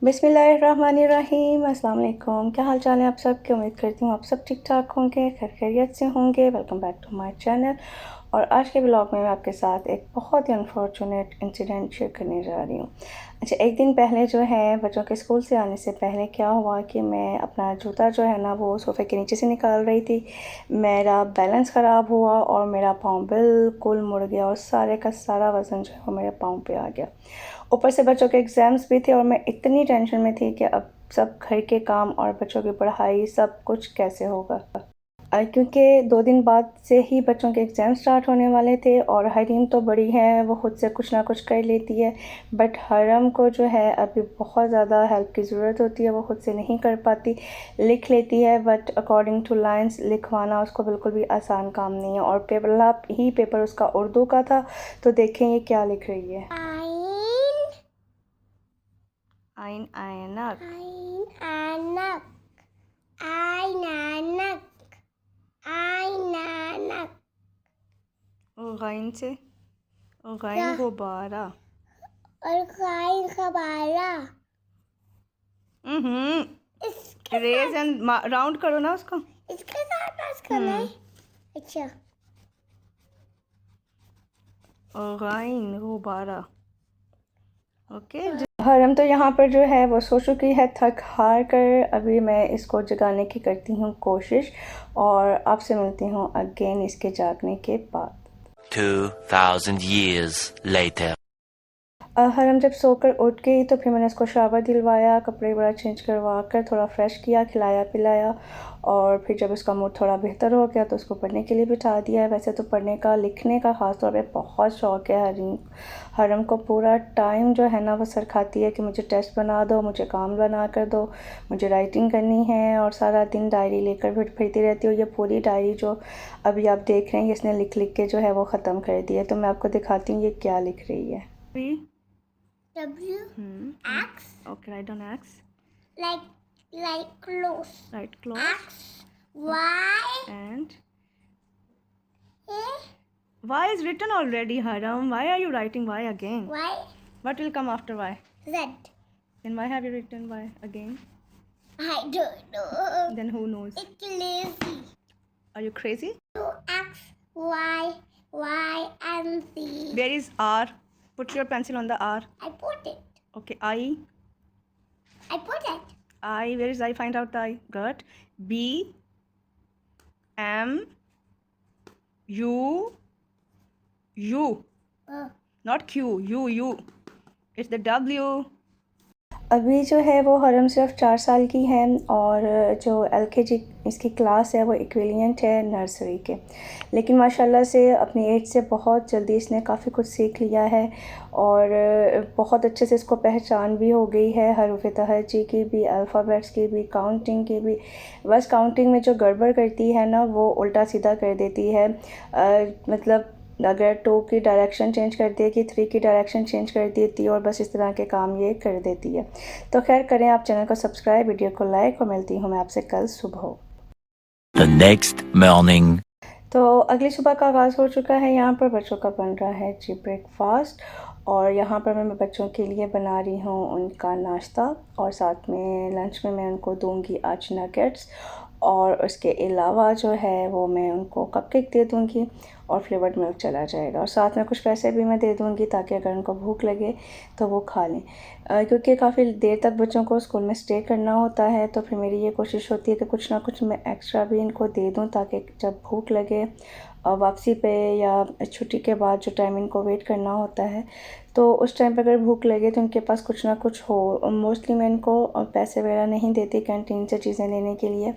बिस्मिल्लाहिर्रहमानिर्रहीम। अस्सलाम वालेकुम। क्या हाल चाल है आप सब की? उम्मीद करती हूँ आप सब ठीक ठाक होंगे, खैरियत से होंगे। Welcome back to my channel. और आज के ब्लॉग में मैं आपके साथ एक बहुत ही अनफॉर्चुनेट इंसिडेंट शेयर करने जा रही हूँ। अच्छा, एक दिन पहले जो है बच्चों के स्कूल से आने से पहले क्या हुआ कि मैं अपना जूता जो है ना वो सोफ़े के नीचे से निकाल रही थी। मेरा बैलेंस ख़राब हुआ और मेरा पाँव बिल्कुल मुड़ गया और सारे का सारा वज़न जो है वो मेरे पाँव पे आ गया। ऊपर से बच्चों के एग्ज़ाम्स भी थे और मैं इतनी टेंशन में थी कि अब सब घर के काम और बच्चों की पढ़ाई सब कुछ कैसे होगा। क्योंकि 2 दिन बाद से ही बच्चों के एग्ज़ाम स्टार्ट होने वाले थे और हरीम तो बड़ी है, वो ख़ुद से कुछ ना कुछ कर लेती है, बट हरम को जो है अभी बहुत ज़्यादा हेल्प की ज़रूरत होती है। वो ख़ुद से नहीं कर पाती, लिख लेती है बट अकॉर्डिंग टू लाइन्स लिखवाना उसको बिल्कुल भी आसान काम नहीं है। और पेपर उसका उर्दू का था, तो देखें ये क्या लिख रही है। आइन ऐनक गैन से गैन गुब्बारा और गाइन खबारा रेज एंड राउंड करो ना उसको। इसके साथ पास करना है। अच्छा, गैन गुब्बारा। ओके। हरम तो यहाँ पर जो है वो सो चुकी है थक हार कर। अभी मैं इसको जगाने की करती हूँ कोशिश और आपसे मिलती हूँ अगेन इसके जागने के बाद। 2000 years later. हरम जब सोकर उठ गई तो फिर मैंने उसको शावर दिलवाया, कपड़े वगैरह चेंज करवा कर थोड़ा फ्रेश किया, खिलाया पिलाया। और फिर जब उसका मूड थोड़ा बेहतर हो गया तो उसको पढ़ने के लिए बिठा दिया। वैसे तो पढ़ने का लिखने का ख़ास तौर पे बहुत शौक़ है हरम को। पूरा टाइम जो है ना वो सर खाती है कि मुझे टेस्ट बना दो, मुझे काम बना कर दो, मुझे राइटिंग करनी है। और सारा दिन डायरी लेकर फिरती रहती हूँ। ये पूरी डायरी जो अभी आप देख रहे हैं इसने लिख लिख के जो है वो ख़त्म कर दी है। तो मैं आपको दिखाती हूँ ये क्या लिख रही है। W X. Okay, write down X. Like close. Right, close. X Y And A Y is written already, Haram. Why are you writing Y again? Y What will come after Y? Z. Then why have you written Y again? I don't know. Then who knows? It's lazy. Are you crazy? X Y and Z. Where is R? Put your pencil on the R. I put it. Okay, I. I put it. I. Where is I? Find out the I. Good. B. M. U. U. Not Q. U. It's the W. अभी जो है वो हरम सिर्फ 4 साल की है और जो LKG इसकी क्लास है वो इक्विवेलेंट है नर्सरी के। लेकिन माशाल्लाह से अपनी एज से बहुत जल्दी इसने काफ़ी कुछ सीख लिया है और बहुत अच्छे से इसको पहचान भी हो गई है हरूफ तहज्जी की भी, अल्फ़ाबेट्स की भी, काउंटिंग की भी। बस काउंटिंग में जो गड़बड़ करती है ना वो उल्टा सीधा कर देती है। मतलब अगर 2 की डायरेक्शन चेंज कर देगी, 3 की डायरेक्शन चेंज कर देती है और बस इस तरह के काम ये कर देती है। तो खैर करें आप चैनल को सब्सक्राइब, वीडियो को लाइक और मिलती हूँ मैं आपसे कल सुबह। The next morning. तो अगली सुबह का आगाज़ हो चुका है। यहाँ पर बच्चों का बन रहा है जी ब्रेकफास्ट और यहाँ पर मैं बच्चों के लिए बना रही हूँ उनका नाश्ता और साथ में लंच में मैं उनको दूँगी आज नगेट्स और उसके अलावा जो है वो मैं उनको कपकेक दे दूँगी और फ्लेवर्ड मिल्क चला जाएगा। और साथ में कुछ पैसे भी मैं दे दूँगी ताकि अगर उनको भूख लगे तो वो खा लें। क्योंकि काफ़ी देर तक बच्चों को स्कूल में स्टे करना होता है तो फिर मेरी ये कोशिश होती है कि कुछ ना कुछ मैं एक्स्ट्रा भी इनको दे दूँ ताकि जब भूख लगे वापसी पे या छुट्टी के बाद जो टाइम इनको वेट करना होता है तो उस टाइम पर अगर भूख लगे तो उनके पास कुछ ना कुछ हो। मोस्टली मैं इनको पैसे वगैरह नहीं देती कैंटीन से चीज़ें लेने के लिए,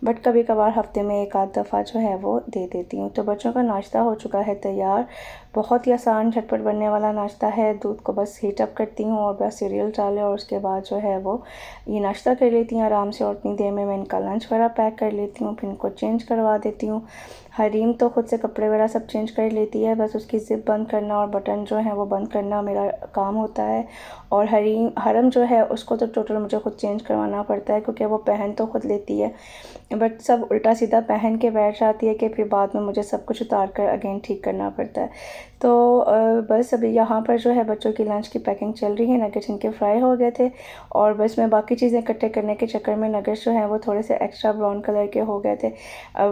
बट कभी कभार हफ्ते में एक आध दफ़ा जो है वो दे देती हूँ। तो बच्चों का नाश्ता हो चुका है तैयार। बहुत ही आसान झटपट बनने वाला नाश्ता है। दूध को बस हीट अप करती हूँ और बस सीरियल डालें और उसके बाद जो है वो ये नाश्ता कर लेती हैं आराम से और उतनी देर में मैं इनका लंच वगैरह पैक कर लेती हूँ, फिर इनको चेंज करवा देती हूँ। हरीम तो ख़ुद से कपड़े वगैरह सब चेंज कर लेती है, बस उसकी ज़िप बंद करना और बटन जो है वो बंद करना मेरा काम होता है। और हरम जो है उसको तो टोटल मुझे ख़ुद चेंज करवाना पड़ता है क्योंकि वो पहन तो ख़ुद लेती है बट सब उल्टा सीधा पहन के बैठ जाती है कि फिर बाद में मुझे सब कुछ उतार कर अगेन ठीक करना पड़ता है। तो बस अभी यहाँ पर जो है बच्चों की लंच की पैकिंग चल रही है। नगेट्स इनके फ्राई हो गए थे और बस मैं बाकी चीज़ें इकट्ठे करने के चक्कर में नगेट्स जो हैं वो थोड़े से एक्स्ट्रा ब्राउन कलर के हो गए थे।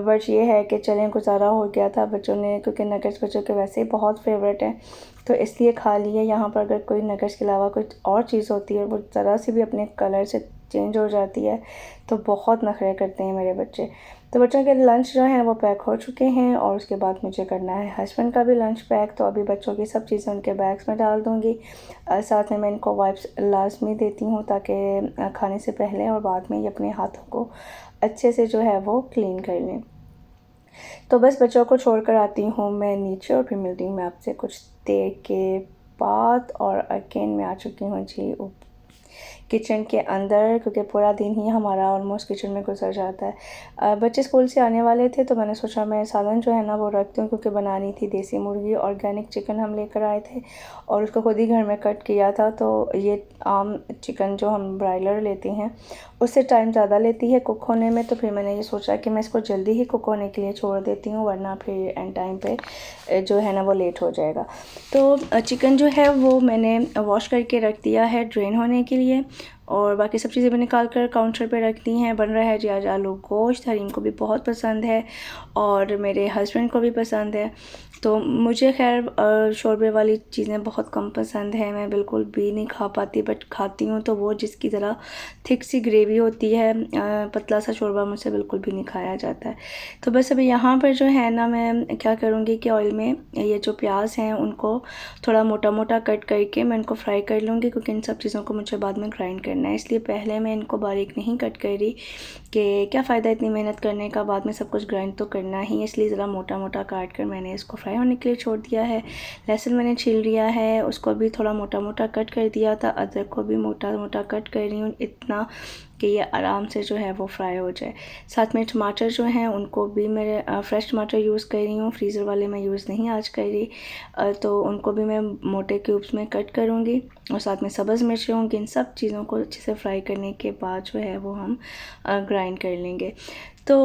बट ये है कि चलें, गुजारा हो गया था बच्चों ने, क्योंकि नगेट्स बच्चों के वैसे ही बहुत फेवरेट हैं तो इसलिए खा लिए। यहाँ पर अगर कोई नगेट्स के अलावा कुछ और चीज़ होती है वो ज़रा सी भी अपने कलर से चेंज हो जाती है तो बहुत नखरे करते हैं मेरे बच्चे। तो बच्चों के लंच जो हैं वो पैक हो चुके हैं और उसके बाद मुझे करना है हस्बैंड का भी लंच पैक। तो अभी बच्चों की सब चीज़ें उनके बैग्स में डाल दूँगी। साथ में मैं इनको वाइप्स लाजमी देती हूँ ताकि खाने से पहले और बाद में ये अपने हाथों को अच्छे से जो है वो क्लीन कर लें। तो बस बच्चों को छोड़ कर आती हूँ मैं नीचे और फिर मिलती हूँ मैं आपसे कुछ देर के बाद। और अगेन मैं आ चुकी हूँ जी किचन के अंदर, क्योंकि पूरा दिन ही हमारा ऑलमोस्ट किचन में गुजर जाता है। बच्चे स्कूल से आने वाले थे तो मैंने सोचा मैं सालन जो है ना वो रखती हूँ, क्योंकि बनानी थी देसी मुर्गी। ऑर्गेनिक चिकन हम लेकर आए थे और उसको खुद ही घर में कट किया था। तो ये आम चिकन जो हम ब्रायलर लेते हैं उससे टाइम ज़्यादा लेती है कुक होने में, तो फिर मैंने ये सोचा कि मैं इसको जल्दी ही कुक होने के लिए छोड़ देती हूँ, वरना फिर एंड टाइम पे जो है ना वो लेट हो जाएगा। तो चिकन जो है वो मैंने वॉश करके रख दिया है ड्रेन होने के लिए और बाकी सब चीज़ें भी निकाल कर काउंटर पे रख दी हैं। बन रहा है जी आज आलू गोश्त। हरीम को भी बहुत पसंद है और मेरे हस्बैंड को भी पसंद है। तो मुझे खैर शोरबे वाली चीज़ें बहुत कम पसंद है, मैं बिल्कुल भी नहीं खा पाती, बट खाती हूँ तो वो जिसकी ज़रा थिक सी ग्रेवी होती है, पतला सा शोरबा मुझसे बिल्कुल भी नहीं खाया जाता है। तो बस अभी यहाँ पर जो है ना मैं क्या करूँगी कि ऑयल में ये जो प्याज हैं उनको थोड़ा मोटा मोटा कट करके मैं इनको फ्राई कर लूँगी, क्योंकि इन सब चीज़ों को मुझे बाद में ग्राइंड करना है। इसलिए पहले मैं इनको बारीक नहीं कट कर रही कि क्या फ़ायदा इतनी मेहनत करने का, बाद में सब कुछ ग्राइंड तो करना ही, इसलिए ज़रा मोटा मोटा काट कर मैंने इसको फ्राई होने के लिए छोड़ दिया है। लहसुन मैंने छील लिया है, उसको भी थोड़ा मोटा मोटा कट कर दिया था। अदरक को भी मोटा मोटा कट कर रही हूँ इतना कि ये आराम से जो है वो फ्राई हो जाए। साथ में टमाटर जो हैं उनको भी मेरे फ्रेश टमाटर यूज़ कर रही हूँ, फ्रीज़र वाले मैं यूज़ नहीं आज कर रही। तो उनको भी मैं मोटे क्यूब्स में कट करूँगी और साथ में सब्ज़ मिर्चें होंगी। इन सब चीज़ों को अच्छे से फ्राई करने के बाद जो है वो हम ग्राइंड कर लेंगे। तो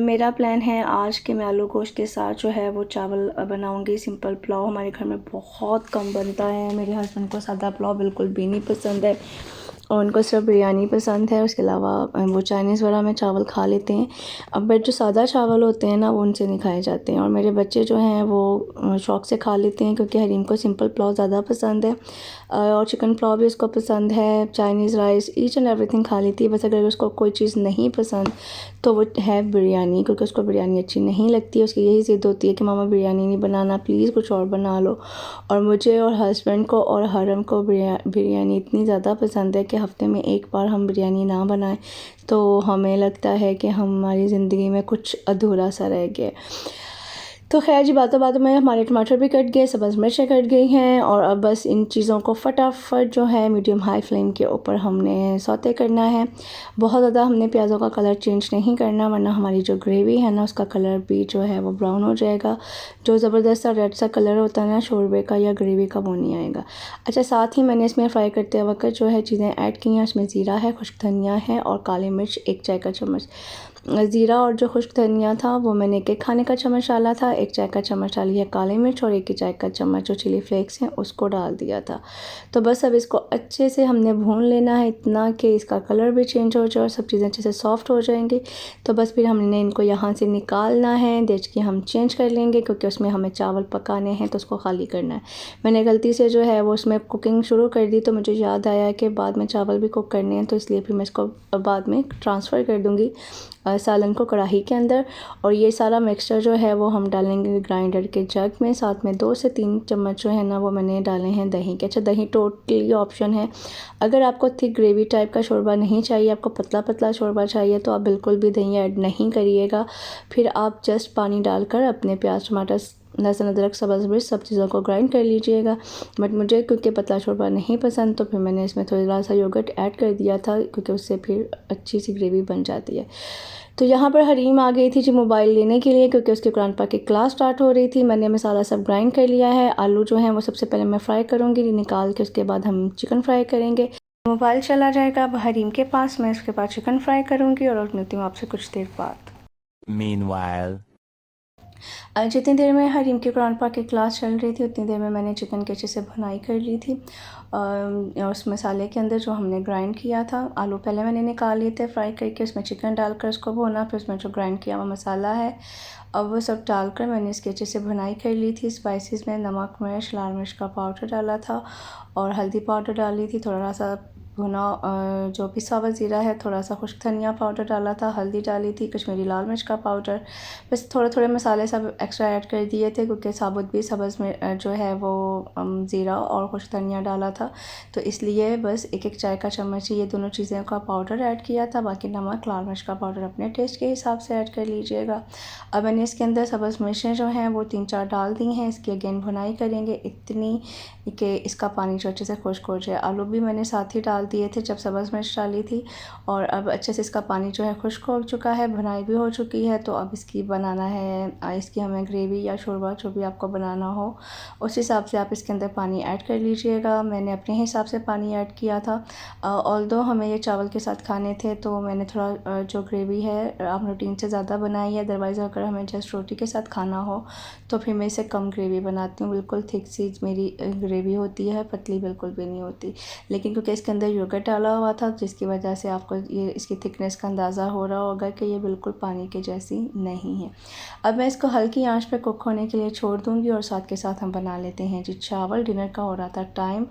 मेरा प्लान है आज कि मैं आलू गोश्त के साथ जो है वो चावल बनाऊंगी। सिंपल पुलाव हमारे घर में बहुत कम बनता है, मेरे हस्बैंड को सादा पुलाव बिल्कुल भी नहीं पसंद है और उनको सिर्फ बिरयानी पसंद है। उसके अलावा वो चाइनीज़ वगैरह में चावल खा लेते हैं। अब बट जो सादा चावल होते हैं ना वो उनसे नहीं खाए जाते हैं और मेरे बच्चे जो हैं वो शौक़ से खा लेते हैं, क्योंकि हरीम को सिंपल पुलाव ज़्यादा पसंद है और चिकन पुलाव भी उसको पसंद है। Chinese rice each and everything खा लेती है, बस अगर उसको कोई चीज़ नहीं पसंद तो वो है बिरयानी, क्योंकि उसको बिरयानी अच्छी नहीं लगती है। उसकी यही ज़िद होती है कि मामा बिरयानी नहीं बनाना, प्लीज़ कुछ और बना लो। और मुझे और हस्बैंड को और हरम को बिरयानी इतनी ज़्यादा पसंद है कि हफ़्ते में एक बार हम बिरयानी ना बनाएं तो हमें लगता है कि हमारी ज़िंदगी में कुछ अधूरा सा रह गया। तो खैर जी, बातों बातों में हमारे टमाटर भी कट गए, सब्ज़ मिर्चें कट गई हैं और अब बस इन चीज़ों को फटाफट जो है मीडियम हाई फ्लेम के ऊपर हमने सौते करना है। बहुत ज़्यादा हमने प्याज़ों का कलर चेंज नहीं करना, वरना हमारी जो ग्रेवी है ना उसका कलर भी जो है वो ब्राउन हो जाएगा। जो ज़बरदस्त सा रेड सा कलर होता है ना शोरबे का या ग्रेवी का, वो नहीं आएगा। अच्छा, साथ ही मैंने इसमें फ्राई करते वक्त जो है चीज़ें ऐड की हैं, उसमें ज़ीरा है, खुश्क धनिया है और काली मिर्च 1 चाय का चम्मच। ज़ीरा और जो खुश्क धनिया था वो मैंने 1 खाने का चम्मच डाला था, 1 चाय का चम्मच डाली है काली मिर्च और 1 चाय का चम्मच जो चिली फ्लेक्स हैं उसको डाल दिया था। तो बस अब इसको अच्छे से हमने भून लेना है, इतना कि इसका कलर भी चेंज हो जाए और सब चीज़ें अच्छे से सॉफ्ट हो जाएंगी। तो बस फिर हमने इनको यहाँ से निकालना है, देचकी हम चेंज कर लेंगे क्योंकि उसमें हमें चावल पकाने हैं तो उसको खाली करना है। मैंने गलती से जो है वो उसमें कुकिंग शुरू कर दी, तो मुझे याद आया कि बाद में चावल भी कुक करने हैं, तो इसलिए फिर मैं इसको बाद में ट्रांसफ़र कर दूँगी सालन को कढ़ाई के अंदर। और ये सारा मिक्सचर जो है वो हम डालेंगे ग्राइंडर के जग में। साथ में 2 से 3 चम्मच जो है ना वो मैंने डाले हैं दही के। अच्छा, दही टोटली ऑप्शन है, अगर आपको थिक ग्रेवी टाइप का शोरबा नहीं चाहिए, आपको पतला पतला शोरबा चाहिए तो आप बिल्कुल भी दही ऐड नहीं करिएगा। फिर आप जस्ट पानी डालकर अपने प्याज टमाटर लहसुन अदरक सब्ज़ मिर्च सब चीज़ों को ग्राइंड कर लीजिएगा। बट मुझे क्योंकि पतला शोरबा नहीं पसंद तो फिर मैंने इसमें थोड़ा सा योगर्ट ऐड कर दिया था, क्योंकि उससे फिर अच्छी सी ग्रेवी बन जाती है। तो यहाँ पर हरीम आ गई थी जी मोबाइल लेने के लिए, क्योंकि उसके कुरान पाक की क्लास स्टार्ट हो रही थी। मैंने मसाला सब ग्राइंड कर लिया है। आलू जो हैं वो सबसे पहले मैं फ्राई करूँगी, निकाल के उसके बाद हम चिकन फ्राई करेंगे। मोबाइल चला जाएगा अब हरीम के पास, मैं उसके बाद चिकन फ्राई करूँगी और मिलती हूँ आपसे कुछ देर बाद। Meanwhile, जितनी देर में हरीम के कुरान पाक की क्लास चल रही थी उतनी देर में मैंने चिकन की अच्छे से भुनाई कर ली थी। और उस मसाले के अंदर जो हमने ग्राइंड किया था, आलू पहले मैंने निकाल लिए थे फ्राई करके, उसमें चिकन डालकर उसको भुना, फिर उसमें जो ग्राइंड किया हुआ मसाला है अब वो सब डालकर मैंने इसकी अच्छे से भुनाई कर ली थी। स्पाइसेस में नमक, मिर्च, लाल मिर्च का पाउडर डाला था और हल्दी पाउडर डाली थी, थोड़ा सा भुना जो पिसा हुआ ज़ीरा है, थोड़ा सा खुश्क धनिया पाउडर डाला था, हल्दी डाली थी, कश्मीरी लाल मिर्च का पाउडर, बस थोड़े थोड़े मसाले सब एक्स्ट्रा ऐड कर दिए थे क्योंकि साबुत भी सब्ज़ में जो है वो ज़ीरा और खुश्क धनिया डाला था, तो इसलिए बस एक एक चाय का चम्मच ये दोनों चीज़ों का पाउडर ऐड किया था। बाकी नमक, लाल मिर्च का पाउडर अपने टेस्ट के हिसाब से ऐड कर लीजिएगा। अब मैंने इसके अंदर सब्ज़ मिर्चें जो हैं वो 3-4 डाल दी हैं। इसकी अगेन भुनाई करेंगे इतनी कि इसका पानी जो अच्छे से खुश्क हो जाए। आलू भी मैंने साथ ही डाल दिए थे जब सब्ज़ मिर्च डाली थी और अब अच्छे से इसका पानी जो है खुश्क हो चुका है, भुनाई भी हो चुकी है। तो अब इसकी बनाना है, इसकी हमें ग्रेवी या शोरबा जो भी आपको बनाना हो उस हिसाब से आप इसके अंदर पानी ऐड कर लीजिएगा। मैंने अपने हिसाब से पानी ऐड किया था। ऑल्दो हमें ये चावल के साथ खाने थे तो मैंने थोड़ा जो ग्रेवी है आप रूटीन से ज़्यादा बनाई है। अदरवाइज़ अगर हमें जस्ट रोटी के साथ खाना हो तो फिर मैं इसे कम ग्रेवी बनाती हूँ। बिल्कुल थिक सी मेरी ग्रेवी होती है, पतली बिल्कुल भी नहीं होती। लेकिन क्योंकि इसके अंदर योगर्ट डाला हुआ था जिसकी वजह से आपको ये इसकी थिकनेस का अंदाज़ा हो रहा होगा कि ये बिल्कुल पानी के जैसी नहीं है। अब मैं इसको हल्की आंच पे कुक होने के लिए छोड़ दूँगी और साथ के साथ हम बना लेते हैं जी चावल। डिनर का हो रहा था टाइम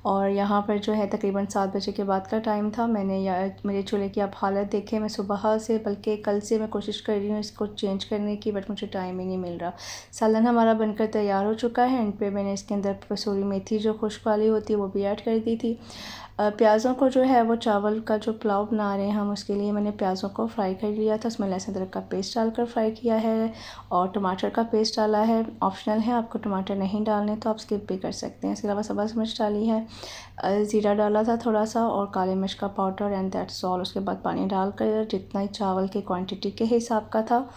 और यहाँ पर जो है तकरीबन 7 बजे के बाद का टाइम था। मैंने मेरे चूल्हे की आप हालत देखें, मैं सुबह से बल्कि कल से मैं कोशिश कर रही हूँ इसको चेंज करने की, बट मुझे टाइम ही नहीं मिल रहा। सालन हमारा बनकर तैयार हो चुका है। एंड पे मैंने इसके अंदर कसूरी मेथी जो खुश्क वाली होती है वो भी ऐड कर दी थी। प्याज़ों को जो है वो चावल का जो पुलाव बना रहे हैं हम उसके लिए मैंने प्याज़ों को फ्राई कर लिया था। उसमें लहसुन अदरक का पेस्ट डालकर फ्राई किया है और टमाटर का पेस्ट डाला है। ऑप्शनल है, आपको टमाटर नहीं डालने तो आप स्किप भी कर सकते हैं। इसके अलावा सब्ज़ मिर्च डाली है, ज़ीरा डाला था थोड़ा सा और काले मिर्च का पाउडर एंड दैट्स ऑल। उसके बाद पानी डालकर जितना ही चावल की क्वांटिटी के हिसाब का था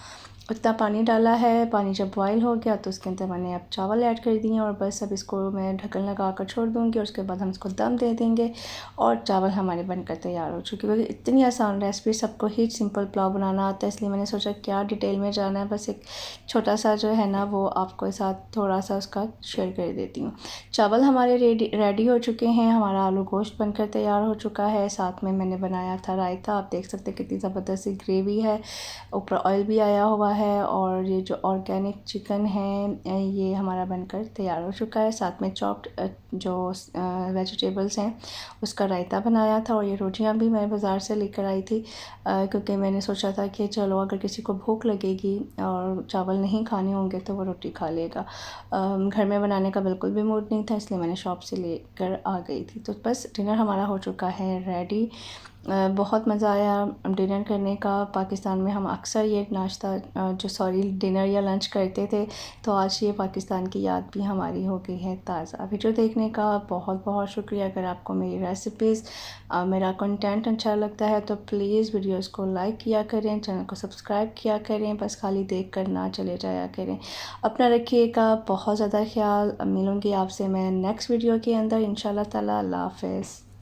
उतना पानी डाला है। पानी जब बॉयल हो गया तो उसके अंदर मैंने अब चावल ऐड कर दिए और बस अब इसको मैं ढक्कन लगा कर छोड़ दूँगी और उसके बाद हम इसको दम दे देंगे और चावल हमारे बनकर तैयार हो चुके हैं। इतनी आसान रेसिपी, सबको ही सिंपल पुलाव बनाना आता है, इसलिए मैंने सोचा क्या डिटेल में जाना है, बस एक छोटा सा जो है ना वो आपको साथ थोड़ा सा उसका शेयर कर देती हूँ। चावल हमारे रेडी हो चुके हैं, हमारा आलू गोश्त बनकर तैयार हो चुका है। साथ में मैंने बनाया था रायता, आप देख सकते हैं कितनी ज़बरदस्त सी ग्रेवी है, ऊपर ऑयल भी आया हुआ है और ये जो ऑर्गेनिक चिकन है ये हमारा बनकर तैयार हो चुका है। साथ में चॉप्ड जो वेजिटेबल्स हैं उसका रायता बनाया था और ये रोटियां भी मैं बाज़ार से लेकर आई थी क्योंकि मैंने सोचा था कि चलो अगर किसी को भूख लगेगी और चावल नहीं खाने होंगे तो वो रोटी खा लेगा। घर में बनाने का बिल्कुल भी मूड नहीं था, इसलिए मैंने शॉप से लेकर आ गई थी। तो बस डिनर हमारा हो चुका है रेडी। बहुत मज़ा आया डिनर करने का। पाकिस्तान में हम अक्सर ये नाश्ता डिनर या लंच करते थे, तो आज ये पाकिस्तान की याद भी हमारी हो गई है ताज़ा। वीडियो देखने का बहुत बहुत शुक्रिया। अगर आपको मेरी रेसिपीज़ मेरा कंटेंट अच्छा लगता है तो प्लीज़ वीडियोस को लाइक किया करें, चैनल को सब्सक्राइब किया करें, बस खाली देख कर ना चले जाया करें। अपना रखिएगा बहुत ज़्यादा ख्याल। मिलूँगी आपसे मैं नेक्स्ट वीडियो के अंदर इंशाल्लाह ताला। अल्लाह हाफ़िज़।